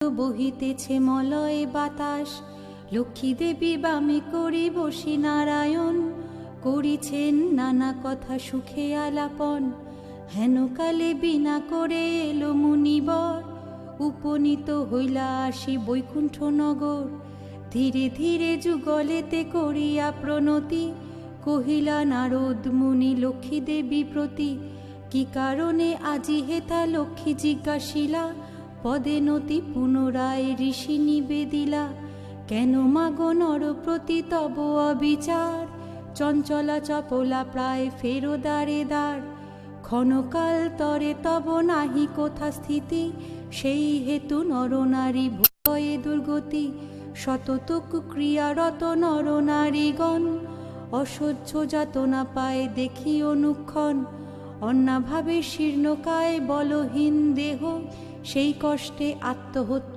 বহিতেছে মলয় বাতাস, লক্ষ্মী দেবী বামে করি বসি নারায়ণ, করিছেন নানা কথা সুখে আলাপন। হেনকালে বিনা করে এলো মুনিবর, উপনীত হইলা আসি বৈকুণ্ঠ নগর। ধীরে ধীরে যুগলেতে করিয়া প্রণতি, কহিলা নারদ মুনি লক্ষ্মী দেবী প্রতি। কি কারণে আজি হেথা লক্ষ্মী জিজ্ঞাসিলা, পদে নতি পুনরায় ঋষি নিবেদিলা। কেন মাগো নর প্রতি তব অবিচার, চঞ্চলা চপলা প্রায় ফেরো দ্বারে দ্বার। ক্ষণকাল তরে তব নাহি কোথা স্থিতি, সেই হেতু নরনারী ভয়ে দুর্গতি। শততক ক্রিয়ারত নরনারীগণ, অসহ্য যাতনা পায় দেখি অনুক্ষণ। অন্নাভাবে শীর্ণকায় বলহীন দেহ, সেই কষ্টে আত্মহত্যা